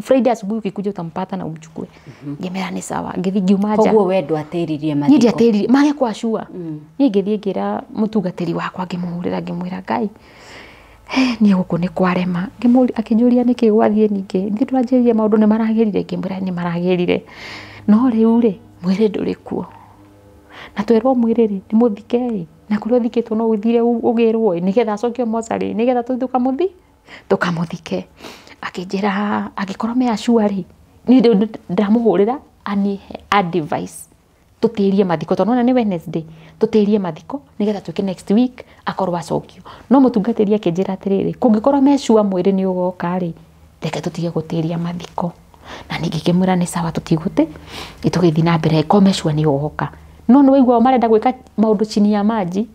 Friday asubuhi ukikuja utampata na umchukue. Ngemera ni sawa. Ngithi ngiumaja. Koguo wendo atiririe mathiko. Nidi atiririe mage kwa shua. Ni ngithi ngira mutungatiri wakwa ngimuhurira ngimwira Ngai. Ni guku ni kwarema. Ngimuri akinjuria niki gwathie ninge. Ngi twanjirie maundu ni maragirire ngimwira ni maragirire. No riu ri mwire nduri kuo. Na twerwo mwire ri ni muthike na kurio thikitwo no uthire ugirwo ni getha acokio mocari ni getha tukamuthike. Akijira agikorwo me ashua ri ni ndamuhurira anihe advice tutirie mathiko tonona ni Wednesday tutirie mathiko ni getha tuke next week akorwa acokio no mutungatiri akijira atiriri kungikorwo me ashua mwiri ni ugoka ri reke tutige gutiria mathiko na ningikimwira ni sawa tutiguti itugithi na mbere komeshwa ni ugoka no no wigwa marenda gwika maundu chini ya maji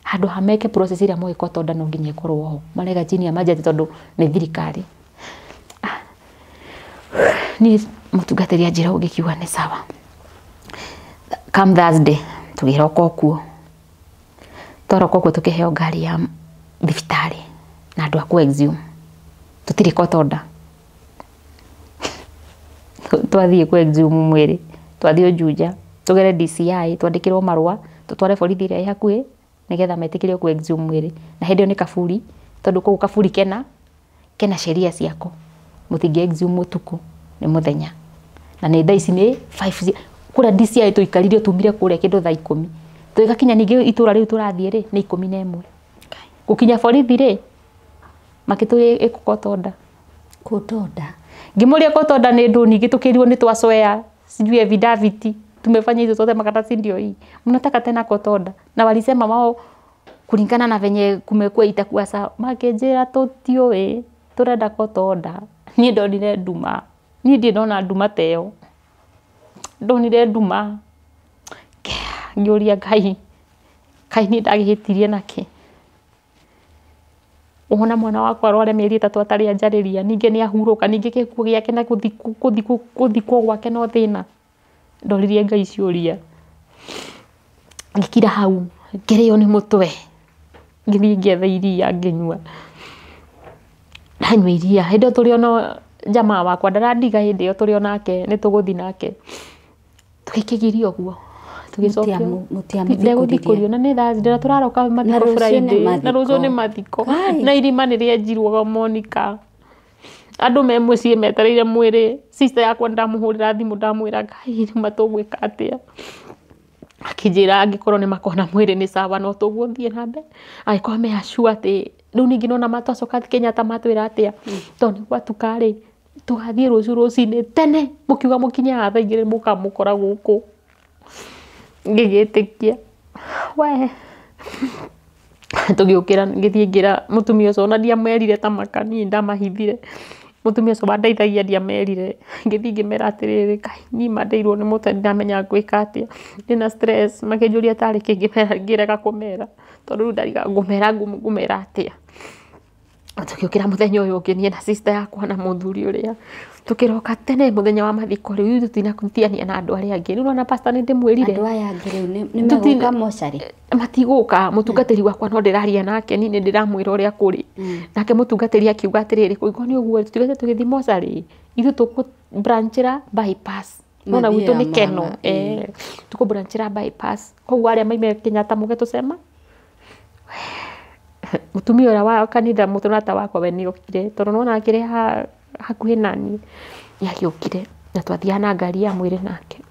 handu hameke process ira mwiko tonda no nginya ikorwo ho marega chini ya maji tondu ni thirikari ni mutungatiri ajira ugikiwa ni sawa. Come Thursday tugiroko kuo toroko kuo tukiheo ngari ya thibitari na andu aku exhume tutiri kotonda twathie ku exhume mwiri twathie Ujuja tugere DCI twandikirwo marua tutware borithi ria hakuhi nigetha metikire ku exhume mwiri na hendio ni kaburi tondu ku kaburi kena sheria ciako mutingi exhume utuku ni muthenya na ni thaa ici ni 5 kura DCI tuikaririo tumire kuria kindu thaa 10 tugakinya ningi itura riu turathie ri ni 11 gukinya borithi ri makituri ikukotonda kutonda ngimuria kotonda ni ndu ningi tukiriwo ni twaswea sijui evidaviti tumefanya hizo zote makaratasi ndio hii mnataka tena kotonda na walisema wao kulingana na venye kumekuwa itakuwa sawa makejera totio turenda kotonda ni ndo ndire nduma ni ndi ndona nduma teo ndonire nduma ngiuria Ngai ni ndagihitirie nake ona mwana wakwa arware mieri 3 atari anjariria ninge ni ahuruka ninge gikuo giake na kuthikwo gwake no thina ndoririe Ngai ciuria ngikira hau ngirio ni mutwe ngithi ngetha iria nginyua ndanyua iria hindo turi ono jamaa wakwa ndarandiga hindi yo turi onake ni tuguthi nake tukikigirio guo tugicokia mutia na ni Thursday turaroka mathiko Friday na rucio ni mathiko na irima ni rienjirwo Monica andu me mucie metereire mwiri sister yakwa ndamuhurira thimu ndamwira Ngai irima tugwika atia akijira angikorwo ni makona mwiri ni sawa no tuguthie nambe aikorwo me ashua ati riu ningi nona matwacoka Kenyatta matwira atia to ni gwatukari tugathie rucini tene mukiuga mukinya thaa igiri mukamukora guku ngigitikia we tugiukira ngithie ngira mutumia ucio na ndia merire ta makani ndamahithire mutumia ucio bandaithagia ndia merire ngithie ngimera atiriri Kai ni mandeirwo ni mutu ndamenya gwika atia ndina stress makijuria tari kingimera ngirega kumera tondu ndariga ngumera atia tugiukira muthenya uyu nginie na sister yakwa na muthuri uria tukiroka tene muthenya wa mathiko riu tutina kutiania na andu aria angi riu na pastor ni ndimwirire andu aya angi riu ni meguka mocari matiguka mutungatiri wakwa no ndiraria nake ni ndiramwira uria kuri nake mutungatiri akiuga atiriri kuigwa ni uguo tutigete tugithi mocari ithu tuku branchira bypass nona witu ni keno tuku branchira bypass koguo aria maime Kenyatta mugetu sema mutumia ora wa kanitha mutunata wakwa we ni okire tondu nona akire hakuhi nani yagiukire na twathia na ngari ya mwiri nake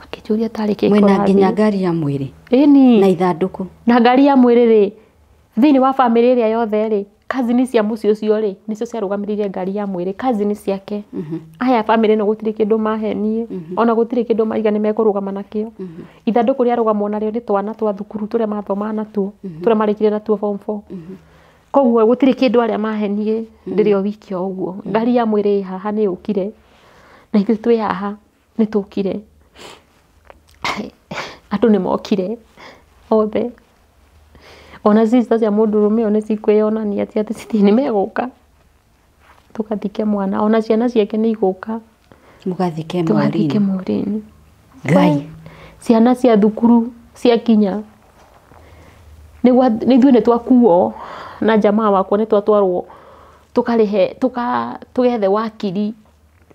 akijuria tari kiko mwena nginya ngari ya mwiri ni na ithanduku na ngari ya mwiri ri thini wa family ria yothe ri kazini cia mucio cio ri nicio ciarugamirie ngari ya mwiri kazini ciake aya family no gutire kindu mahenie ona gutire kindu maiga ni mekurugama nakio ithanduku ria rugamwo nario ni twana twa thukuru turia mathoma natuo turia marikire natuo form 4 koguo gutire kindu aria mahenie ndirio wiki o uguo ngari ya mwiri haha ni ukire na ithu twi haha ni tukire andu ni mokire othe ona sister cia mundurume one cikwiyonania ati citi ni meguka tukathike mwana ona ciana ciake ni iguka mugathike murini Ngai ciana cia thukuru cia kinya ni thune twakuo na jamaa wakwa ni twatwarwo tukarihe tugethe wakiri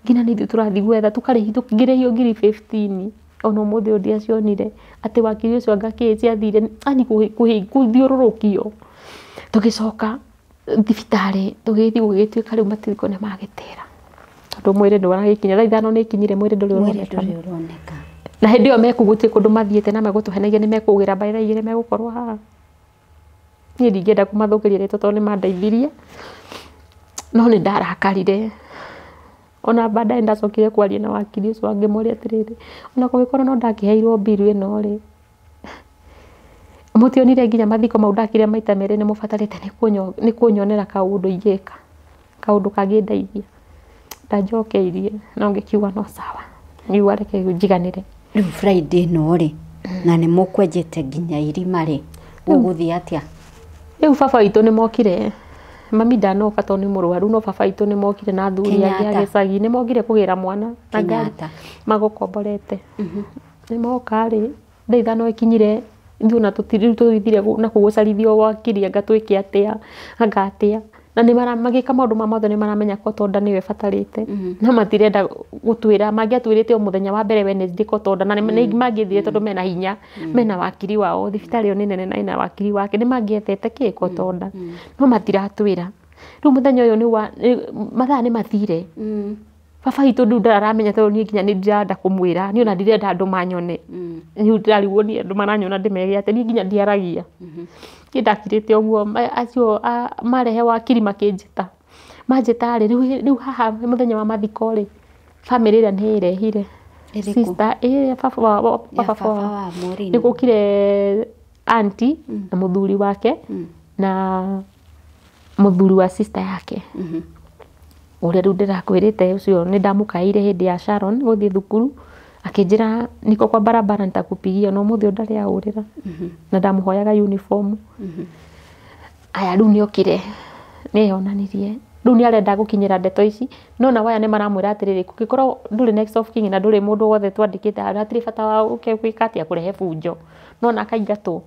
ngina nithu turathi gwetha tukarihi tukingirehio 15 ono muthe ndia cionire ati wakiri ucio ngakĩci athire ani kuthiururukio tugicoka thibitari tugithi gugituika riu matiriko ne magitera tondu mwire ndwaragikinya thaa 5 ni kinyire mwire nduri uroneka na hindi yo mekugutie kundu mathiete na megutuhenagia ni mekugira baira igire megukorwo haha ni ndingenda kumathukiria reto tondu ni mandeithirie no ni ndarakarire ona baadaye ndacokire kwaria na wakiri ucio wangi moria atiriri ona kugikorwo no ndakiheirwo biru ino ri mutionire nginya mathiko mau ndakire maita mere ni mubatarite ni kunyonera kaundu ingika kaundu kangindeithia ndajokeirie no ngikiuga no sawa niwa reke njiganire riu Friday no ri na ni mukwenjete nginya irima ri uguthia atia riu baba witũ ni mokire mami ndanoka tondu ni mũrwaru no baba witũ ni mokire na athuri angĩ a gĩcagi ni mokire kugira mwana na ngari magukomborete ni moka ri thaa 5 ikinyire ithuĩ na tũthire na kũgucarithio wakiri ngatwĩke atia angatia na ni magika maundu ma mothe ni maramenya ko tonda niwe batarite na matirenda gutwira mangiatwirite o muthenya wa mbere Wednesday ko tonda na ni mangithire tondu mena hinya mena wakiri wao thibitari yo nene na ina wakiri wake ni mangiethete kiko tonda no matiratwira riu muthenya uyu ni wa mathaa ni mathire baba witũ ndu ndaramenya tondu ni nginya ni ndirenda kumwira ni ona ndirenda andu manyone ni ndariguo ni andu maranyona ndimege ate ni nginya ndiaragia kindakirite oguo acio marehe wakiri makinjita manjita ri riu haha muthenya wa mathiko ri family ria ni irehire sister baba wa Morini ni gukire auntie na muthuri wake na muthuri wa sister yake uria riu ndirakwirite ucio ni ndamukaire hindi ya Sharon guthie thukuru akinjira niko kwa barabara nitakupigia no muthio ndari aurira na ndamuhoyaga uniform aya riu niokire nihonanirie riu ni arenda gukinyira ndeto ici no na waya ni maramwira atiriri kugikorwo nduri next of king na nduri mundu wothe twandikite atiri bata wa ukewika atia kurehe bunjo no na kaingatwo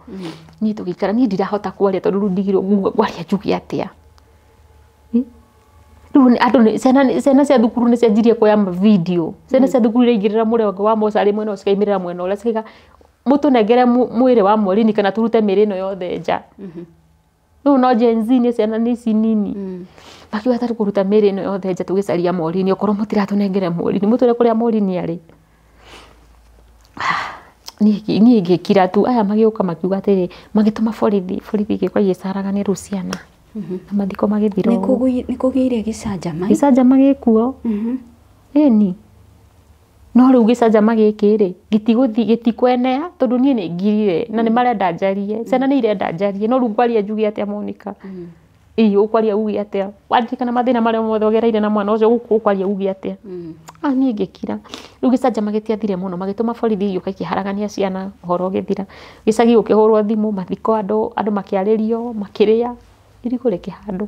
ni tugikara ni ndirahota kwaria tondu riu ndigirwo kwaria njugi atia riu andu ciana cia thukuru ni cianjirie kuoya video ciana cia thukuru iringirira murengo wa mocarĩ mwena ucio ikaimirira mwena uria cikiga mutunengere mwiri wa Morini kana turute mĩrĩ ino yothe nja riu no Gen Z ni ciana ni ici nini makiuga tari kuruta mĩrĩ ino yothe nja tugicaria Morini okorwo mutiratunengere Morini mutwire kuria Morini ari ni ngikira tu aya magiuka makiuga atiri magituma borithi gikwa igicaragania riu ciana na mathiko magithiro ni kugiire gicanjama gikuo eni no riu gicanjama gikiri gitikwenea tondu nie ni ngirire na ni marenda njarie ciana ni irenda njarie no riu kwaria njugi atia Monica iyo ukwaria ugi atia wandikana mathina maria mothe ogereire na mwana ucio ukwaria ugi atia ni ngikira riu gicanjama gitiathire muno magituma borithi iyo kaikiharagania ciana horo githira gicagi ukihurwo thimu mathiko andu makiaririo makiria irigo rikihandu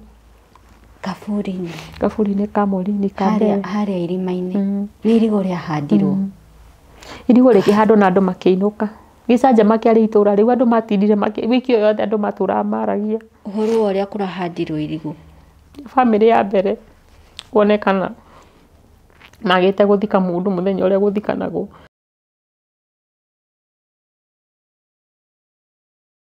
kaburi-ini ka Morini haria irima-ini ni irigo riahandirwo irigo rikihandwo na andu makiinuka gicanjama kiari itura riu andu matindire wiki yo yothe andu maturaga maragia uhoro uria kurahandirwo irigo family ya mbere kuonekana magite guthika mundu muthenya uria guthikanagwo